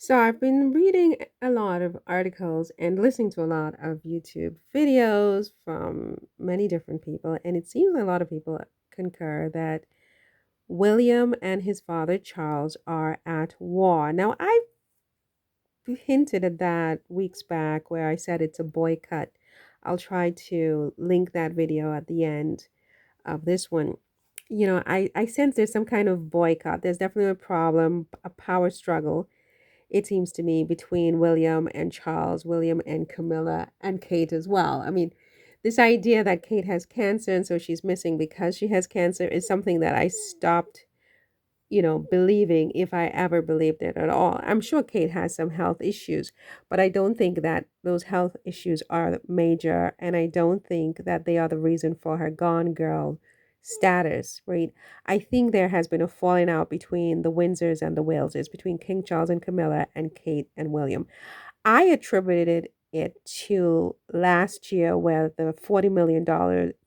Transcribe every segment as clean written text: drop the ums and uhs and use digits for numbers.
So I've been reading a lot of articles and listening to a lot of YouTube videos from many different people, and it seems a lot of people concur that William and his father Charles are at war. Now, I hinted at that weeks back where I said it's a boycott. I'll try to link that video at the end of this one. I sense there's some kind of boycott. There's definitely a problem, a power struggle it seems to me, between William and Charles, William and Camilla, and Kate as well. I mean, this idea that Kate has cancer and so she's missing because she has cancer is something that I stopped, believing if I ever believed it at all. I'm sure Kate has some health issues, but I don't think that those health issues are major, and I don't think that they are the reason for her gone girl status, right? I think there has been a falling out between the Windsors and the Waleses, between King Charles and Camilla and Kate and William. I attributed it to last year where the $40 million,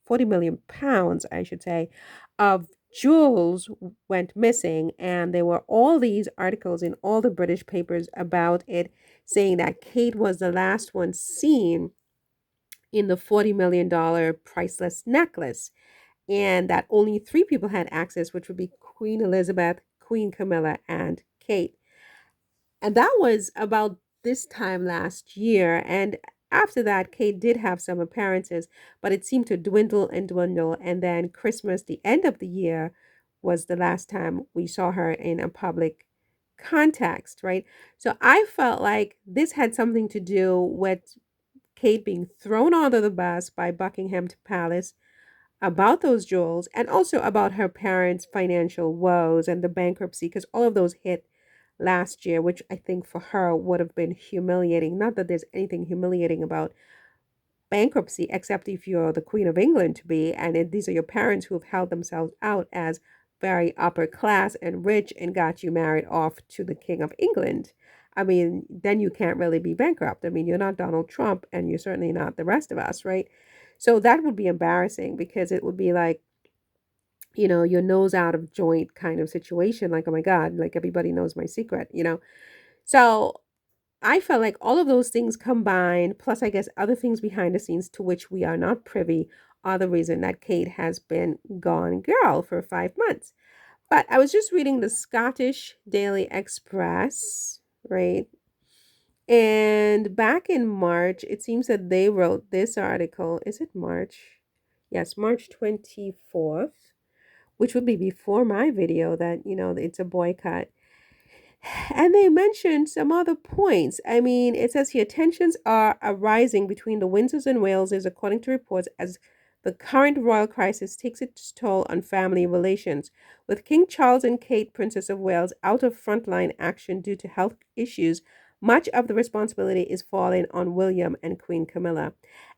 40 million pounds, I should say, of jewels went missing. And there were all these articles in all the British papers about it, saying that Kate was the last one seen in the $40 million priceless necklace, and that only three people had access, which would be Queen Elizabeth, Queen Camilla, and Kate. And that was about this time last year. And after that, Kate did have some appearances, but it seemed to dwindle and dwindle. And then Christmas, the end of the year, was the last time we saw her in a public context, right? So I felt like this had something to do with Kate being thrown under the bus by Buckingham Palace about those jewels, and also about her parents' financial woes and the bankruptcy, because all of those hit last year, which I think for her would have been humiliating. Not that there's anything humiliating about bankruptcy, except if you're the Queen of England to be, and these are your parents who have held themselves out as very upper class and rich and got you married off to the King of England. I mean, then you can't really be bankrupt. I mean, you're not Donald Trump, and you're certainly not the rest of us, right? So that would be embarrassing, because it would be like, your nose out of joint kind of situation. Like, oh my God, like everybody knows my secret. So I felt like all of those things combined, plus I guess other things behind the scenes to which we are not privy, are the reason that Kate has been gone girl for 5 months. But I was just reading the Scottish Daily Express, right? And back in March, it seems that they wrote this article. Is it March? Yes, March 24th, which would be before my video that, it's a boycott. And they mentioned some other points. I mean, it says here tensions are arising between the Windsors and Waleses, according to reports, as the current royal crisis takes its toll on family relations. With King Charles and Kate, Princess of Wales, out of frontline action due to health issues, much of the responsibility is falling on William and Queen Camilla.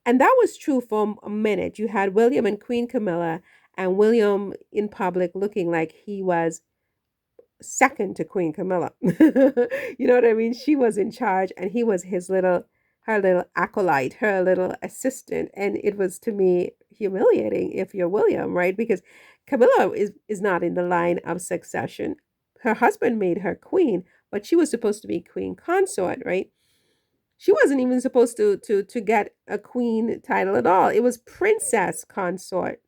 And that was true for a minute. You had William and Queen Camilla, and William in public looking like he was second to Queen Camilla. You know what I mean? She was in charge, and he was her little acolyte, her little assistant. And it was, to me, humiliating if you're William, right? Because Camilla is not in the line of succession. Her husband made her queen, but she was supposed to be Queen Consort, right? She wasn't even supposed to get a queen title at all. It was Princess Consort.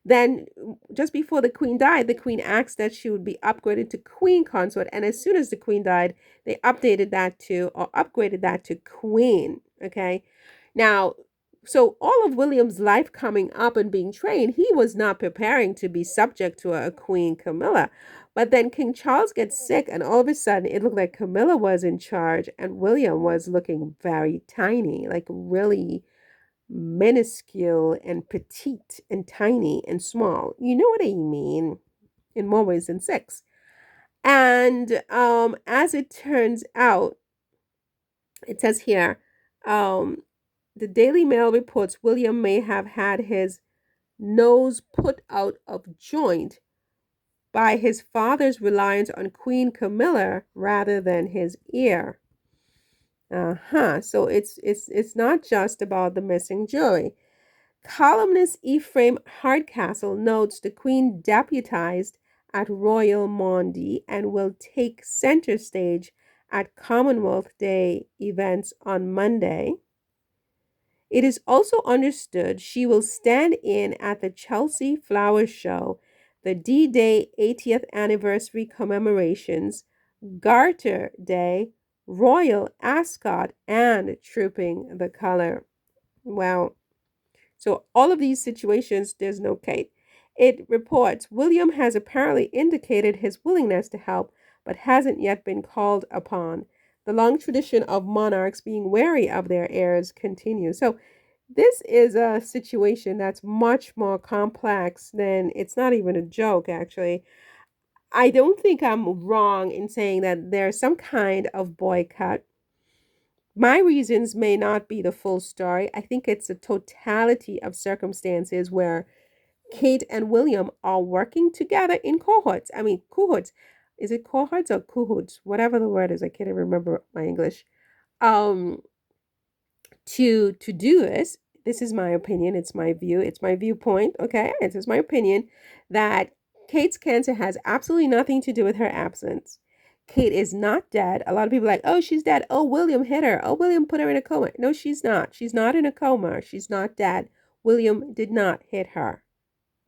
Then, just before the queen died, the queen asked that she would be upgraded to queen consort. And as soon as the queen died, they upgraded that to queen. Okay. Now, so all of William's life coming up and being trained, he was not preparing to be subject to a Queen Camilla. But then King Charles gets sick, and all of a sudden it looked like Camilla was in charge, and William was looking very tiny, like really minuscule and petite and tiny and small. You know what I mean? In more ways than six. And as it turns out, it says here, um, the Daily Mail reports William may have had his nose put out of joint by his father's reliance on Queen Camilla rather than his ear. So it's not just about the missing jewelry. Columnist Ephraim Hardcastle notes the Queen deputized at Royal Maundy and will take center stage at Commonwealth Day events on Monday. It is also understood she will stand in at the Chelsea Flower Show, the D-Day 80th anniversary commemorations, Garter Day, Royal Ascot, and Trooping the Color. Wow. So all of these situations, there's no Kate. It reports William has apparently indicated his willingness to help, but hasn't yet been called upon. The long tradition of monarchs being wary of their heirs continues. So this is a situation that's much more complex than it's not even a joke, actually. I don't think I'm wrong in saying that there's some kind of boycott. My reasons may not be the full story. I think it's a totality of circumstances where Kate and William are working together in cohorts. I mean, cohorts. Is it cohorts or cahoots? Whatever the word is, I can't even remember my English. Um, to do this. This is my opinion. It's my view. It's my viewpoint. Okay, it is my opinion that Kate's cancer has absolutely nothing to do with her absence. Kate is not dead. A lot of people are like, oh, she's dead. Oh, William hit her. Oh, William put her in a coma. No, she's not. She's not in a coma. She's not dead. William did not hit her.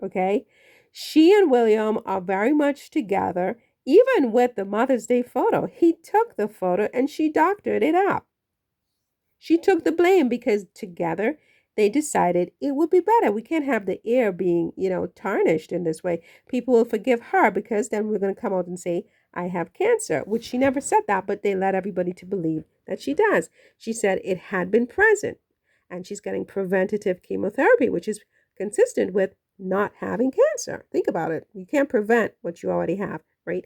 Okay, she and William are very much together. Even with the Mother's Day photo, he took the photo and she doctored it up. She took the blame because together they decided it would be better. We can't have the air being, tarnished in this way. People will forgive her because then we're going to come out and say, I have cancer, which she never said that, but they led everybody to believe that she does. She said it had been present and she's getting preventative chemotherapy, which is consistent with not having cancer. Think about it. You can't prevent what you already have, right?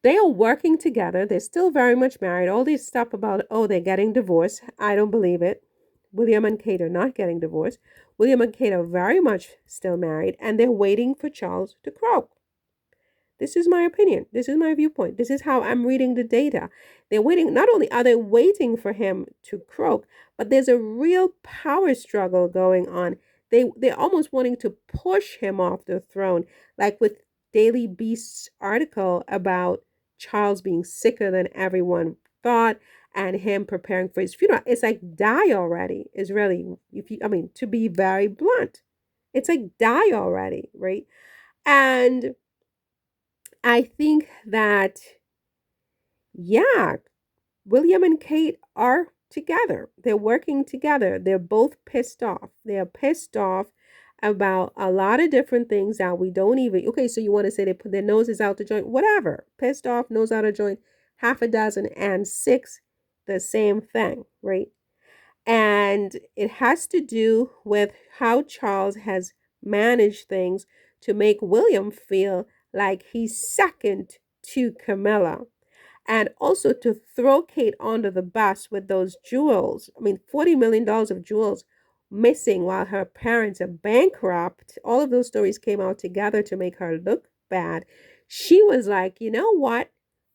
They are working together. They're still very much married. All this stuff about, oh, they're getting divorced. I don't believe it. William and Kate are not getting divorced. William and Kate are very much still married, and they're waiting for Charles to croak. This is my opinion. This is my viewpoint. This is how I'm reading the data. They're waiting. Not only are they waiting for him to croak, but there's a real power struggle going on. They're almost wanting to push him off the throne, like with Daily Beast's article about Charles being sicker than everyone thought and him preparing for his funeral. It's like die already is really, to be very blunt, it's like die already, right? And I think that, yeah, William and Kate are together. They're working together. They're both pissed off. They're pissed off about a lot of different things that we don't even. Okay, so you want to say they put their noses out the joint, whatever. Pissed off, nose out of joint, half a dozen, and six, the same thing, right? And it has to do with how Charles has managed things to make William feel like he's second to Camilla. And also to throw Kate under the bus with those jewels. I mean, $40 million of jewels missing while her parents are bankrupt. All of those stories came out together to make her look bad. She was like, you know what?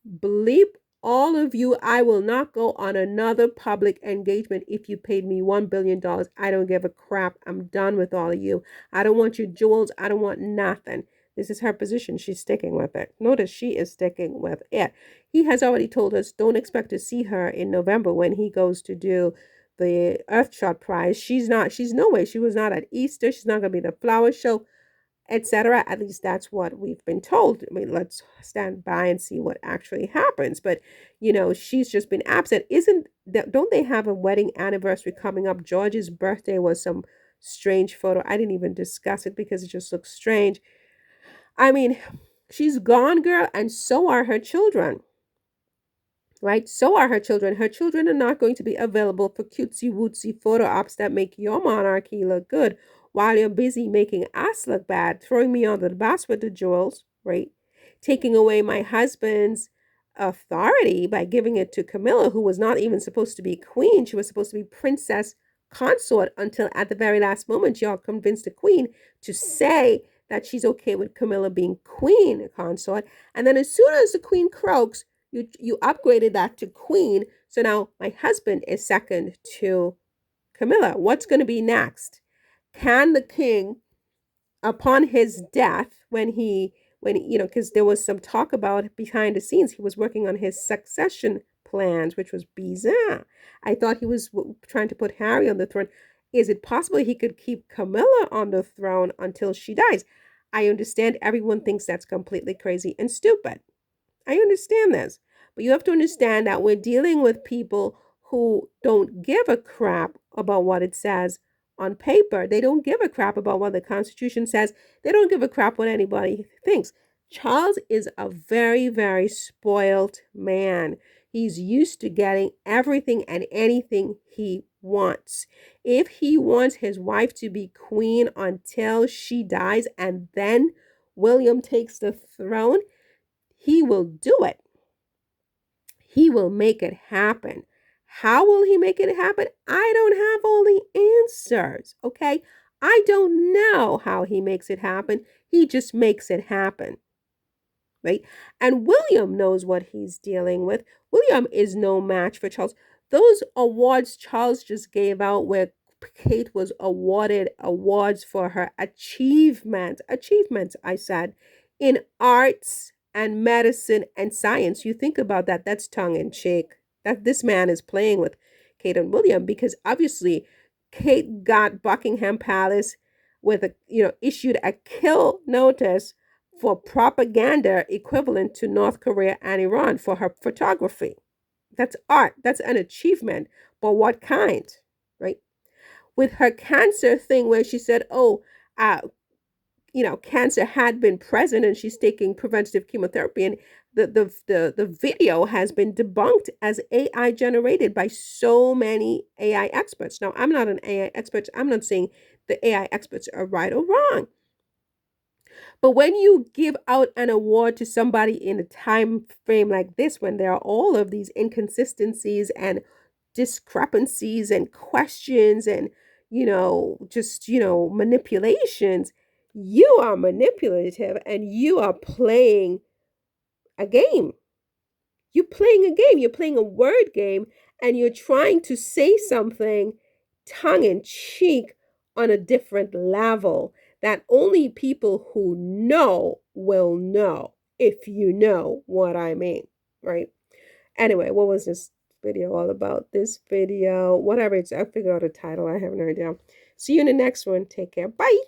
Bleep all of you. I will not go on another public engagement if you paid me $1 billion. I don't give a crap. I'm done with all of you. I don't want your jewels. I don't want nothing. This is her position. She's sticking with it. Notice she is sticking with it. He has already told us don't expect to see her in November when he goes to do the Earthshot Prize. She's no way. She was not at Easter. She's not going to be the flower show, etc. At least that's what we've been told. I mean, let's stand by and see what actually happens. But, she's just been absent. Don't they have a wedding anniversary coming up? George's birthday was some strange photo. I didn't even discuss it because it just looks strange. I mean, she's gone, girl, and so are her children. Right? So are her children. Her children are not going to be available for cutesy wootsy photo ops that make your monarchy look good while you're busy making us look bad, throwing me under the bus with the jewels, right? Taking away my husband's authority by giving it to Camilla, who was not even supposed to be queen. She was supposed to be princess consort until at the very last moment y'all convinced the queen to say that she's okay with Camilla being queen consort. And then as soon as the queen croaks, you upgraded that to queen. So now my husband is second to Camilla. What's going to be next? Can the king, upon his death, because there was some talk about behind the scenes, he was working on his succession plans, which was bizarre. I thought he was trying to put Harry on the throne. Is it possible he could keep Camilla on the throne until she dies? I understand everyone thinks that's completely crazy and stupid. I understand this. But you have to understand that we're dealing with people who don't give a crap about what it says on paper. They don't give a crap about what the Constitution says. They don't give a crap what anybody thinks. Charles is a very, very spoiled man. He's used to getting everything and anything he wants. If he wants his wife to be queen until she dies and then William takes the throne, he will do it. He will make it happen. How will he make it happen? I don't have all the answers, okay? I don't know how he makes it happen. He just makes it happen, right? And William knows what he's dealing with. William is no match for Charles. Those awards Charles just gave out where Kate was awarded awards for her achievements, I said, in arts and medicine and science. You think about that, that's tongue in cheek. That this man is playing with Kate and William because obviously Kate got Buckingham Palace with issued a kill notice for propaganda equivalent to North Korea and Iran for her photography. That's art. That's an achievement. But what kind, right? With her cancer thing where she said, uh, cancer had been present and she's taking preventative chemotherapy, and the video has been debunked as AI generated by so many AI experts. Now, I'm not an AI expert. I'm not saying the AI experts are right or wrong. But when you give out an award to somebody in a time frame like this, when there are all of these inconsistencies and discrepancies and questions and, manipulations, you are manipulative and you are playing a game. You're playing a game. You're playing a word game and you're trying to say something tongue in cheek on a different level that only people who know will know, if you know what I mean, right? Anyway, what was this video all about? This video, whatever it's, I figure out a title. I have no idea. See you in the next one. Take care. Bye.